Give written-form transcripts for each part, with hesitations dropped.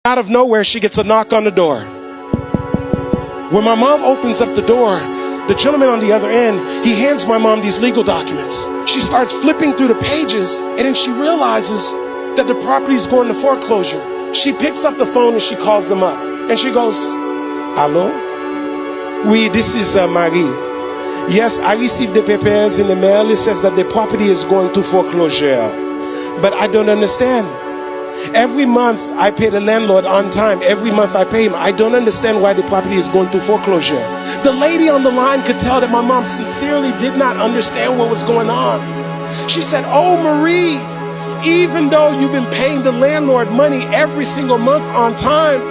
Out of nowhere, she gets a knock on the door. When my mom opens up the door, the gentleman on the other end, he hands my mom these legal documents. She starts flipping through the pages, and then she realizes that the property is going to foreclosure. She picks up the phone and she calls them up. And she goes, "Hello? Oui, this is Marie. Yes, I received the papers in the mail. It says that the property is going to foreclosure. But I don't understand. Every month I pay the landlord on time. Every month I pay him. I don't understand why the property is going to foreclosure." The lady on the line could tell that my mom sincerely did not understand what was going on. She said, "Oh, Marie, even though you've been paying the landlord money every single month on time,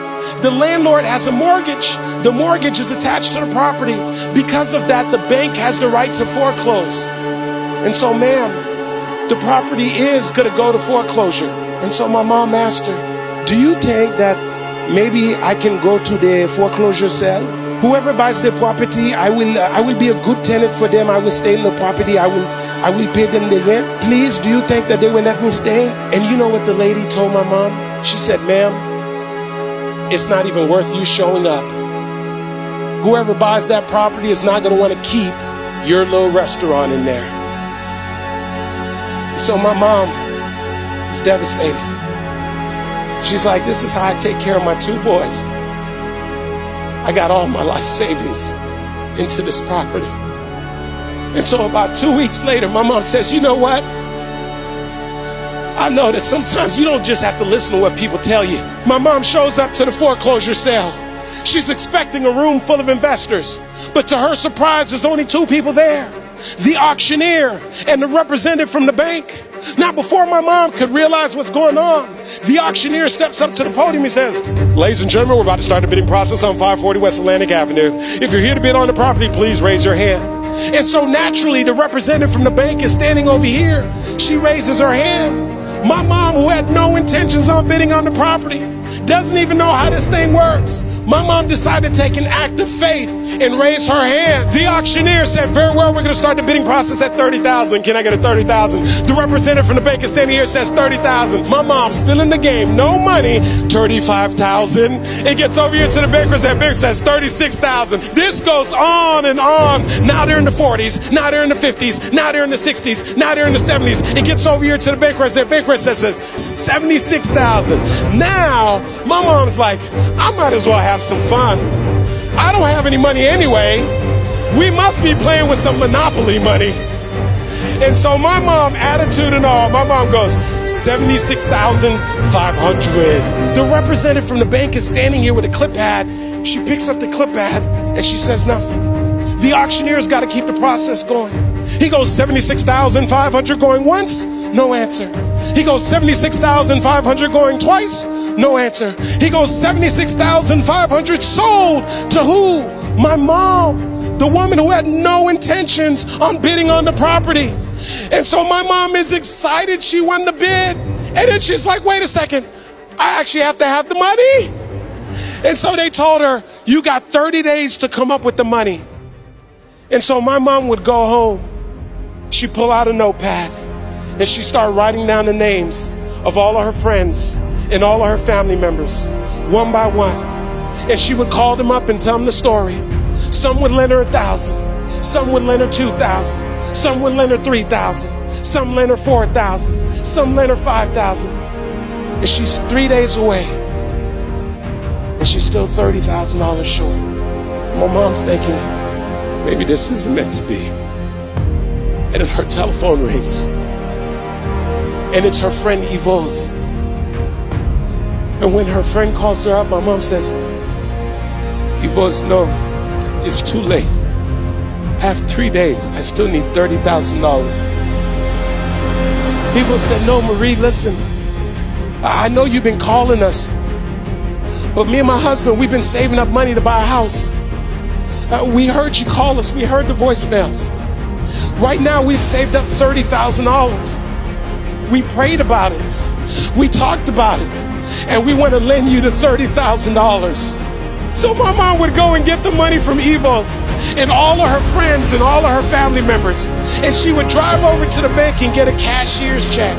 the landlord has a mortgage. The mortgage is attached to the property. Because of that, the bank has the right to foreclose. And so, ma'am, the property is going to go to foreclosure." And so my mom asked her, "Do you think that maybe I can go to the foreclosure sale? Whoever buys the property, I will be a good tenant for them. I will stay in the property. I will pay them the rent. Please, do you think that they will let me stay?" And you know what the lady told my mom? She said, "Ma'am, it's not even worth you showing up. Whoever buys that property is not going to want to keep your little restaurant in there." So my mom was devastated. She's like, "This is how I take care of my two boys. I got all my life savings into this property." And so about 2 weeks later, my mom says, "You know what? I know that sometimes you don't just have to listen to what people tell you." My mom shows up to the foreclosure sale. She's expecting a room full of investors, but to her surprise, there's only two people there: the auctioneer and the representative from the bank. Now, before my mom could realize what's going on, the auctioneer steps up to the podium. He says, "Ladies and gentlemen, we're about to start the bidding process on 540 West Atlantic Avenue. If you're here to bid on the property, please raise your hand." And so naturally, the representative from the bank is standing over here. She raises her hand. My mom, who had no intentions on bidding on the property, doesn't even know how this thing works. My mom decided to take an act of faith and raise her hand. The auctioneer said, "Very well, we're going to start the bidding process at 30,000. Can I get a 30,000? The representative from the bank is standing here, says 30,000. My mom's still in the game. No money. 35,000. It gets over here to the bankers. That banker says 36,000. This goes on and on. Now they're in the 40s. Now they're in the 50s. Now they're in the 60s. Now they're in the 70s. It gets over here to the banker. That banker says 76,000. Now my mom's like, "I might as well have some fun. I don't have any money anyway. We must be playing with some Monopoly money." And so my mom, attitude and all, my mom goes, 76,500. The representative from the bank is standing here with a clip pad. She picks up the clip pad and she says nothing. The auctioneer's got to keep the process going. He goes 76,500 going once, no answer. He goes 76,500 going twice, no answer. He goes 76,500 sold to who? My mom, the woman who had no intentions on bidding on the property. And so my mom is excited she won the bid. And then she's like, "Wait a second, I actually have to have the money." And so they told her, "You got 30 days to come up with the money." And so my mom would go home. She'd pull out a notepad and she'd start writing down the names of all of her friends and all of her family members, one by one. And she would call them up and tell them the story. Some would lend her 1,000. Some would lend her 2,000. Some would lend her 3,000. Some lend her 4,000. Some lend her 5,000. And she's 3 days away. And she's still $30,000 short. My mom's thinking, maybe this isn't meant to be. And then her telephone rings. And it's her friend Yvonne's. And when her friend calls her up, my mom says, "Yvonne, no, it's too late. I have 3 days. I still need $30,000. Yvonne said, "No, Marie, listen. I know you've been calling us. But me and my husband, we've been saving up money to buy a house. We heard you call us. We heard the voicemails. Right now, we've saved up $30,000. We prayed about it. We talked about it. And we want to lend you the $30,000. So my mom would go and get the money from Evo's and all of her friends and all of her family members. And she would drive over to the bank and get a cashier's check.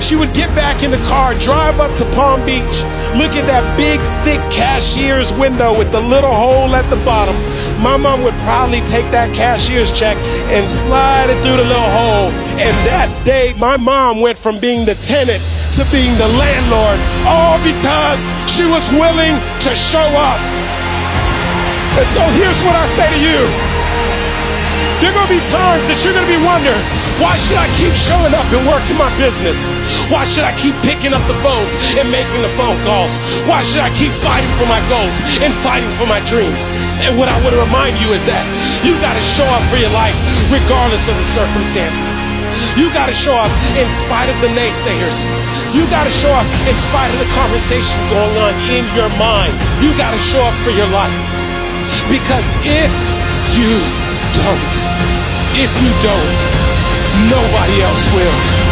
She would get back in the car, drive up to Palm Beach, look at that big, thick cashier's window with the little hole at the bottom. My mom would probably take that cashier's check and slide it through the little hole. And that day, my mom went from being the tenant to being the landlord, all because she was willing to show up. And so here's what I say to you. There are going to be times that you're going to be wondering, why should I keep showing up and working my business? Why should I keep picking up the phones and making the phone calls? Why should I keep fighting for my goals and fighting for my dreams? And what I want to remind you is that you got to show up for your life regardless of the circumstances. You got to show up in spite of the naysayers. You got to show up in spite of the conversation going on in your mind. You got to show up for your life. Because if you don't, nobody else will.